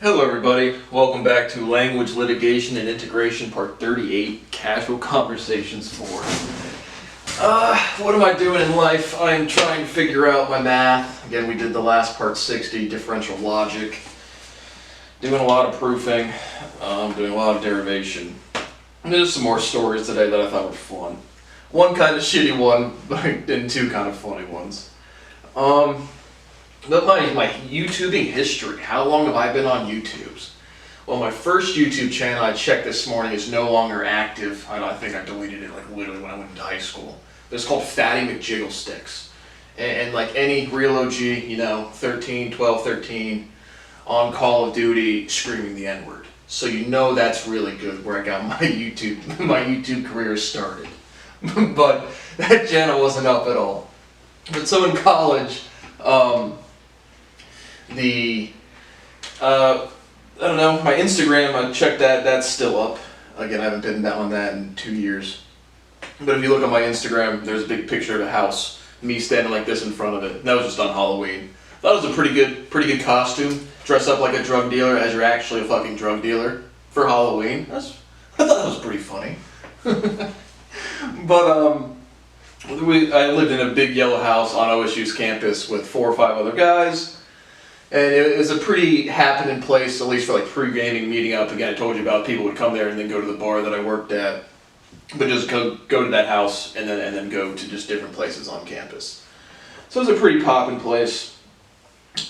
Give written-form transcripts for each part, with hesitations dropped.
Hello everybody, welcome back to Language Litigation and Integration Part 38, Casual Conversations 4. What am I doing in life? I'm trying to figure out my math. Again, we did the last Part 60, Differential Logic. Doing a lot of proofing, doing a lot of derivation. And there's some more stories today that I thought were fun. One kind of shitty one, and two kind of funny ones. But my YouTubing history, how long have I been on YouTubes? Well, my first YouTube channel I checked this morning is no longer active. I think I deleted it like literally when I went into high school. It's called Fatty McJigglesticks. And like any real OG, 12, 13, on Call of Duty screaming the N-word. So that's really good where I got my YouTube career started. But that channel wasn't up at all. But so in college, my Instagram, I checked that's still up. Again, I haven't been on that in 2 years. But if you look at my Instagram, there's a big picture of a house, me standing like this in front of it. That was just on Halloween. Thought it was a pretty good costume. Dress up like a drug dealer as you're actually a fucking drug dealer for Halloween. I thought that was pretty funny. But I lived in a big yellow house on OSU's campus with 4 or 5 other guys. And it was a pretty happening place, at least for like pre-gaming, meeting up. Again, I told you about people would come there and then go to the bar that I worked at. But just go to that house and then go to just different places on campus. So it was a pretty poppin' place.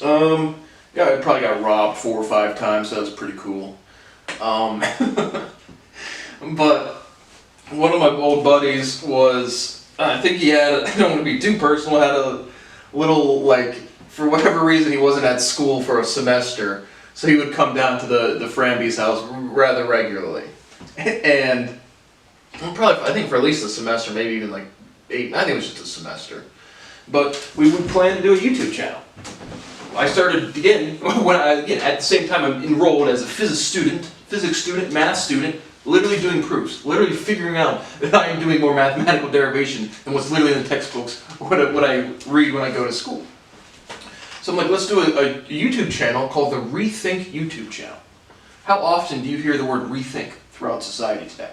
I probably got robbed 4 or 5 times, so that was pretty cool. But one of my old buddies was, I think he had, I don't want to be too personal, had a little, for whatever reason he wasn't at school for a semester, so he would come down to the Framby's house rather regularly. And I think for at least a semester, maybe even like 8, I think it was just a semester. But we would plan to do a YouTube channel. I started, at the same time I'm enrolled as a physics student, math student, literally doing proofs, literally figuring out that I am doing more mathematical derivation than what's literally in the textbooks, what I read when I go to school. So I'm like, let's do a YouTube channel called the Rethink YouTube channel. How often do you hear the word rethink throughout society today?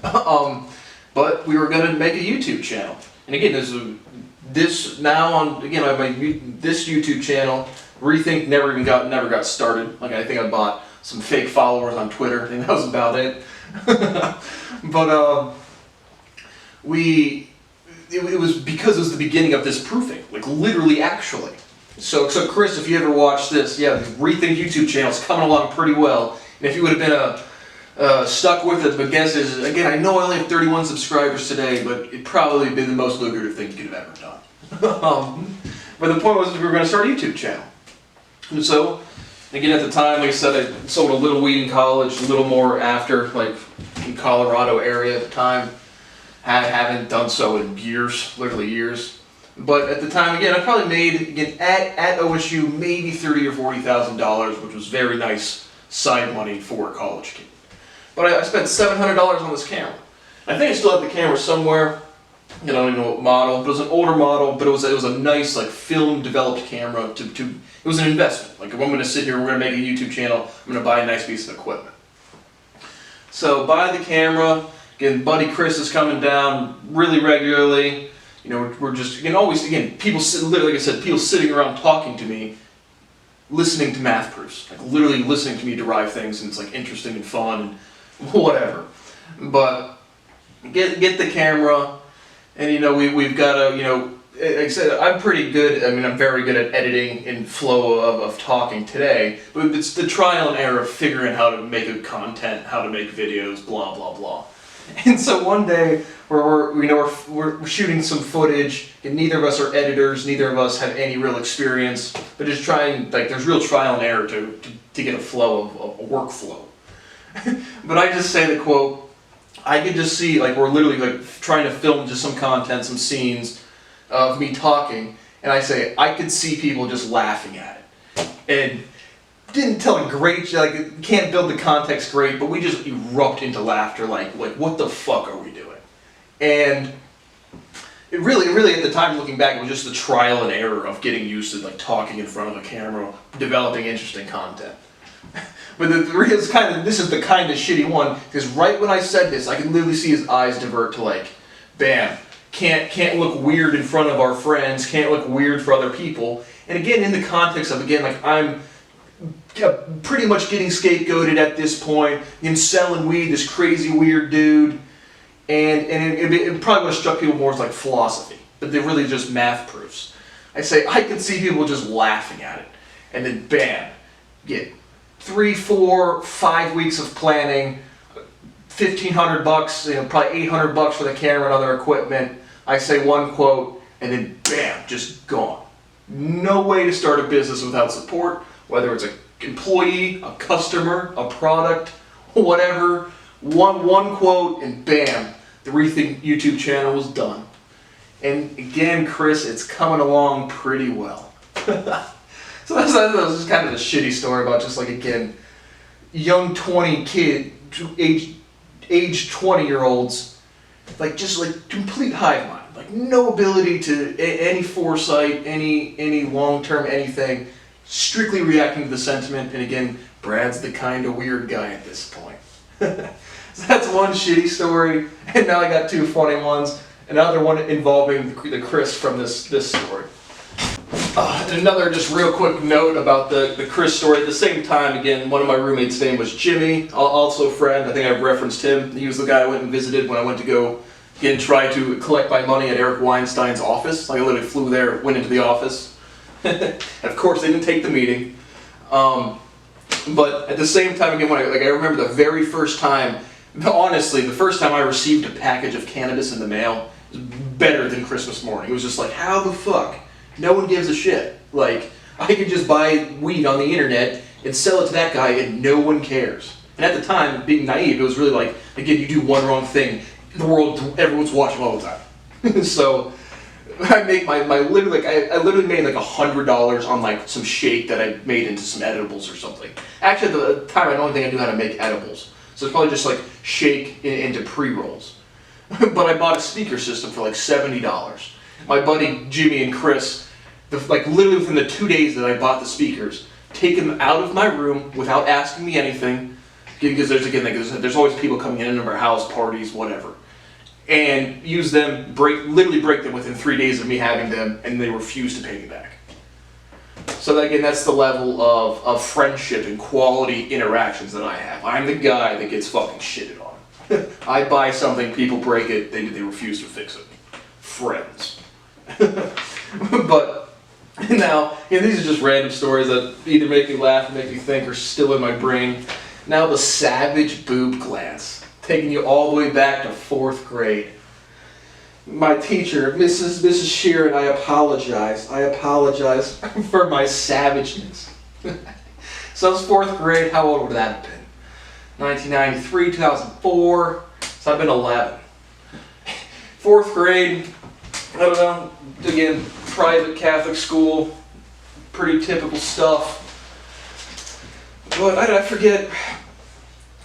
But we were going to make a YouTube channel. And again, this YouTube channel, Rethink never got started. Like I think I bought some fake followers on Twitter. I think that was about it. But it was because it was the beginning of this proofing, like literally actually. So Chris, if you ever watch this, the Rethink YouTube channel is coming along pretty well. And if you would have been stuck with it, but guess is, again, I know I only have 31 subscribers today, but it'd probably be the most lucrative thing you could have ever done. But the point was we were going to start a YouTube channel. And so, again, at the time, like I said, I sold a little weed in college, a little more after, like in Colorado area at the time. Haven't done so in years, literally years. But at the time, again, I probably made, again, at OSU, maybe $30,000 or $40,000, which was very nice side money for a college kid. But I spent $700 on this camera. I think I still have the camera somewhere. I don't even know what model. But it was an older model, but it was a nice, film developed camera. It was an investment. Like if I'm going to sit here, we're going to make a YouTube channel, I'm going to buy a nice piece of equipment. So buy the camera. Again, buddy Chris is coming down really regularly. We're just, people literally, like I said, people sitting around talking to me, listening to math proofs, like literally listening to me derive things, and it's like interesting and fun and whatever. But get the camera, and we've got to, like I said, I'm pretty good. I'm very good at editing and flow of talking today, but it's the trial and error of figuring how to make a content, how to make videos, blah blah blah. And so one day we're shooting some footage, and neither of us are editors, neither of us have any real experience, but just trying, there's real trial and error to get a flow of a workflow. But I just say the quote, I could just see, we're literally trying to film just some content, some scenes of me talking, and I say, I could see people just laughing at it. And didn't tell a great, can't build the context great, but we just erupt into laughter, like what the fuck are we doing? And it really at the time, looking back, it was just the trial and error of getting used to talking in front of a camera, developing interesting content. But this is the kind of shitty one, because right when I said this, I can literally see his eyes divert to like, bam, can't look weird in front of our friends, can't look weird for other people. And again, in the context of, again, like I'm pretty much getting scapegoated at this point, in selling weed, this crazy weird dude, and it probably would have struck people more as like philosophy, but they're really just math proofs. I say, I can see people just laughing at it, and then bam, get 3, 4, 5 weeks of planning, $1,500, you know, probably $800 for the camera and other equipment. I say one quote, and then bam, just gone. No way to start a business without support, whether it's an employee, a customer, a product, whatever. One quote, and bam, the Rethink YouTube channel was done. And again, Chris, it's coming along pretty well. So that was just kind of a shitty story about just like, again, young 20 kid, age 20-year-olds, like just like complete hive mind, like no ability to any foresight, any long-term anything, strictly reacting to the sentiment. And again, Brad's the kind of weird guy at this point. So that's one shitty story, and now I got 2 funny ones. Another one involving the Chris from this story. And another just real quick note about the Chris story. At the same time, again, one of my roommates' name was Jimmy, also a friend. I think I've referenced him. He was the guy I went and visited when I went to go, again, try to collect my money at Eric Weinstein's office. Like I literally flew there, went into the office. And of course, they didn't take the meeting. But at the same time, again, when I remember the very first time, honestly, the first time I received a package of cannabis in the mail was better than Christmas morning. It was just like, how the fuck? No one gives a shit. Like, I could just buy weed on the internet and sell it to that guy and no one cares. And at the time, being naive, it was really like, again, you do one wrong thing, the world, everyone's watching all the time. So, I make I literally made like $100 on like some shake that I made into some edibles or something. Actually, at the time, I don't think I knew how to make edibles. So it's probably just like shake into pre-rolls. But I bought a speaker system for like $70. My buddy Jimmy and Chris, like literally within the 2 days that I bought the speakers, take them out of my room without asking me anything, because there's always people coming in and our house, parties, whatever, and use them, literally break them within 3 days of me having them, and they refuse to pay me back. So that, again, that's the level of friendship and quality interactions that I have. I'm the guy that gets fucking shitted on. I buy something, people break it, they refuse to fix it. Friends. But now, these are just random stories that either make me laugh or make me think or still in my brain. Now the savage boob glance, taking you all the way back to 4th grade. My teacher, Mrs. Sheeran, I apologize for my savageness. So I was 4th grade, how old would that have been? 1993, 2004, so I've been 11. 4th grade, I don't know, again, private Catholic school, pretty typical stuff. But I forget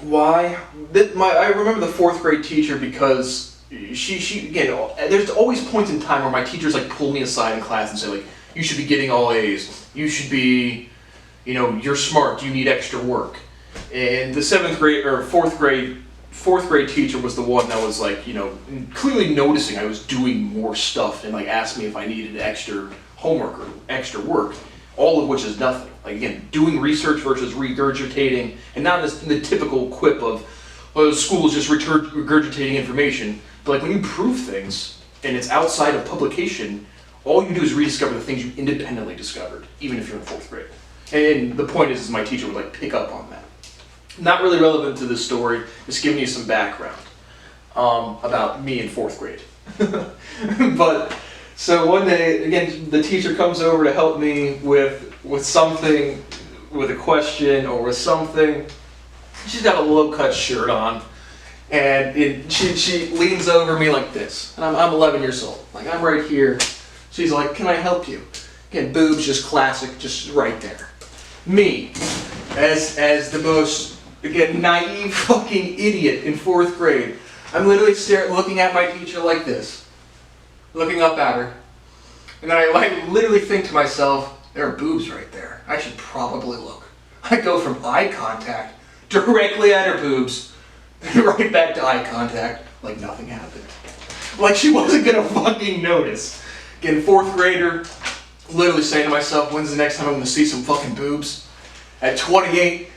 why. I remember the 4th grade teacher because she again, there's always points in time where my teachers like pull me aside in class and say like, you should be getting all A's, you should be, you're smart, you need extra work. And the 7th grade or 4th grade teacher was the one that was like, clearly noticing I was doing more stuff and like asked me if I needed extra homework or extra work, all of which is nothing. Like again, doing research versus regurgitating, and not in the typical quip of, school is just regurgitating information, but like when you prove things and it's outside of publication, all you do is rediscover the things you independently discovered, even if you're in 4th grade. And the point is my teacher would like pick up on that. Not really relevant to this story, just giving you some background about me in 4th grade. But, so one day, again, the teacher comes over to help me with something, with a question or with something. She's got a low-cut shirt on, and she leans over me like this, and I'm 11 years old. Like, I'm right here. She's like, can I help you? Again, boobs, just classic, just right there. Me, as the most, again, naive fucking idiot in 4th grade, I'm literally looking at my teacher like this, looking up at her, and then I literally think to myself, there are boobs right there. I should probably look. I go from eye contact directly at her boobs, then right back to eye contact like nothing happened. Like she wasn't gonna fucking notice. Again, 4th grader, literally saying to myself, when's the next time I'm gonna see some fucking boobs? At 28,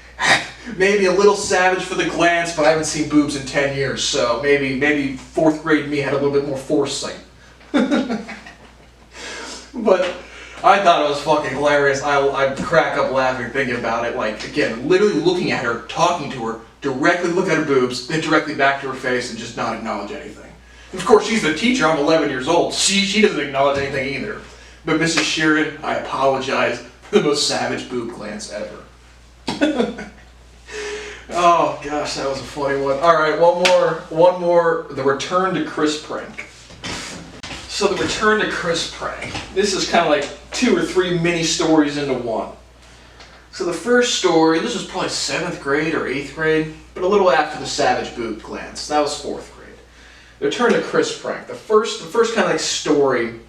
maybe a little savage for the glance, but I haven't seen boobs in 10 years, so maybe 4th grade me had a little bit more foresight. But I thought it was fucking hilarious. I crack up laughing thinking about it. Like, again, literally looking at her, talking to her, directly look at her boobs, then directly back to her face and just not acknowledge anything. And of course, she's the teacher. I'm 11 years old. She doesn't acknowledge anything either. But Mrs. Sheeran, I apologize for the most savage boob glance ever. Oh gosh, that was a funny one. All right, one more. The return to Chris prank. So the return to Chris prank. This is kind of like 2 or 3 mini stories into one. So the first story, this was probably 7th grade or 8th grade, but a little after the savage boob glance. That was 4th grade. The return to Chris prank. The first kind of like story.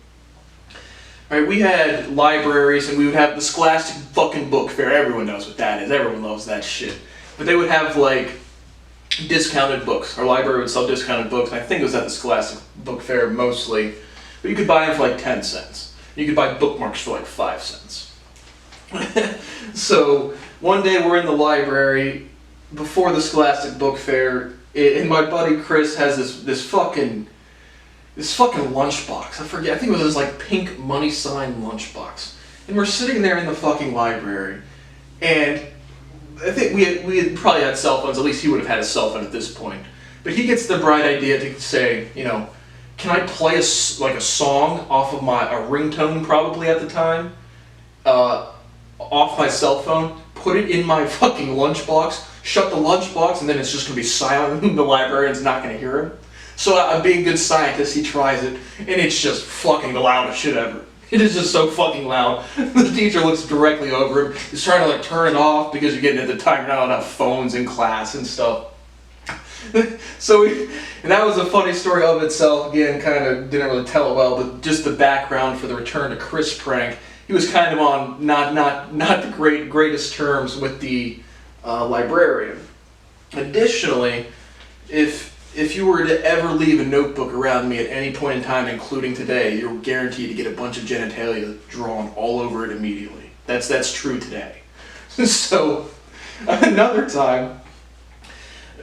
Right, we had libraries and we would have the Scholastic fucking book fair. Everyone knows what that is. Everyone loves that shit. But they would have like discounted books. Our library would sell discounted books. And I think it was at the Scholastic book fair mostly. But you could buy them for like 10 cents. You could buy bookmarks for like 5 cents. So one day we're in the library before the Scholastic book fair, and my buddy Chris has this fucking lunchbox. I forget. I think it was this like pink money sign lunchbox. And we're sitting there in the fucking library, and I think we had probably had cell phones. At least he would have had a cell phone at this point. But he gets the bright idea to say, you know, can I play a song off of a ringtone probably at the time, off my cell phone, put it in my fucking lunchbox, shut the lunchbox, and then it's just going to be silent and the librarian's not going to hear him. So being a good scientist, he tries it, and it's just fucking the loudest shit ever. It is just so fucking loud. The teacher looks directly over him. He's trying to like turn it off because you're getting at the time you're not allowed to have phones in class and stuff. So and that was a funny story of itself. Again, kind of didn't really tell it well, but just the background for the return to Chris prank. He was kind of on not the greatest terms with the librarian. Additionally, if you were to ever leave a notebook around me at any point in time, including today, you're guaranteed to get a bunch of genitalia drawn all over it immediately. That's true today. So another time,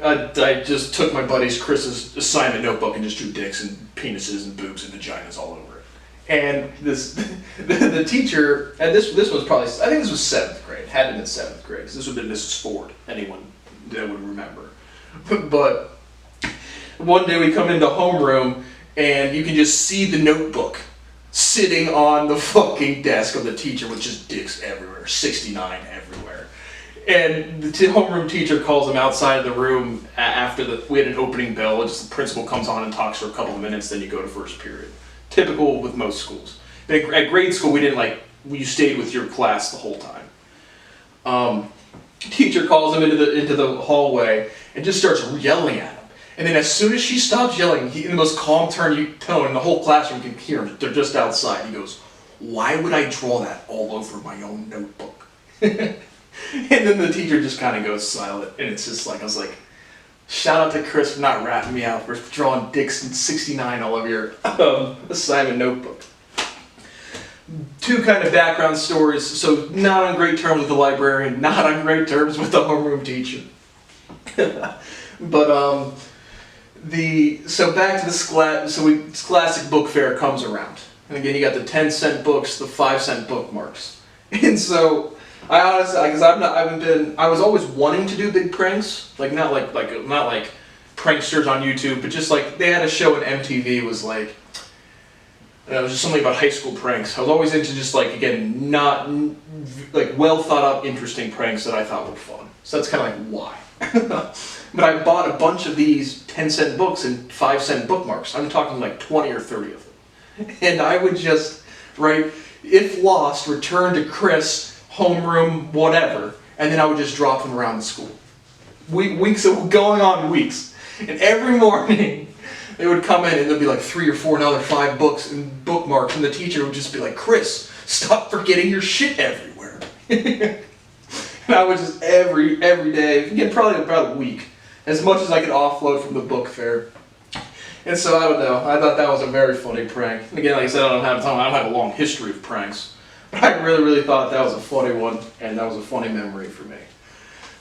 I just took my buddy's Chris's assignment notebook and just drew dicks and penises and boobs and vaginas all over it. And the teacher, and this was probably, I think this was 7th grade, had to have been 7th grade, because this would have been Mrs. Ford, anyone that would remember. But one day we come into homeroom and you can just see the notebook sitting on the fucking desk of the teacher with just dicks everywhere, 69 everywhere. And the homeroom teacher calls him outside of the room after we had an opening bell, and just the principal comes on and talks for a couple of minutes, then you go to first period. Typical with most schools. But at grade school, you stayed with your class the whole time. Teacher calls him into the hallway and just starts yelling at him. And then as soon as she stops yelling, in the most calm tone, the whole classroom can hear him. They're just outside. He goes, "Why would I draw that all over my own notebook?" And then the teacher just kind of goes silent. And it's just like, I was like, shout out to Chris for not ratting me out for drawing dicks and 69 all over your assignment notebook. 2 kind of background stories. So not on great terms with the librarian, not on great terms with the homeroom teacher. But so back to the Scholastic book fair comes around. And again, you got the 10-cent books, the 5-cent bookmarks. And so I honestly, because I was always wanting to do big pranks, like not like pranksters on YouTube, but just like they had a show on MTV. It was like, it was just something about high school pranks. I was always into just like, again, not like well thought out, interesting pranks that I thought were fun. So that's kind of like why. But I bought a bunch of these 10-cent books and 5-cent bookmarks. I'm talking like 20 or 30 of them. And I would just write, if lost, return to Chris, homeroom, whatever, and then I would just drop them around the school. Weeks of going on weeks. And every morning, they would come in and there'd be like 3 or 4 another 5 books and bookmarks, and the teacher would just be like, "Chris, stop forgetting your shit everywhere." And I would just every day, again, probably about a week, as much as I could offload from the book fair. And so I don't know. I thought that was a very funny prank. And again, like I said, I don't have a long history of pranks, but I really thought that was a funny one, and that was a funny memory for me.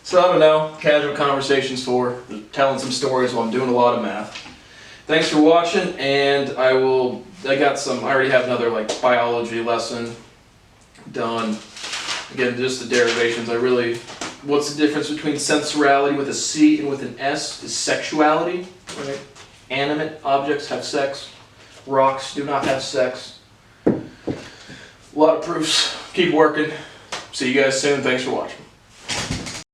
So I don't know. Casual conversations for telling some stories while I'm doing a lot of math. Thanks for watching, and I already have another like biology lesson done. Again, just the derivations. What's the difference between sensuality with a C and with an S is sexuality, right? Animate objects have sex. Rocks do not have sex. A lot of proofs. Keep working. See you guys soon. Thanks for watching.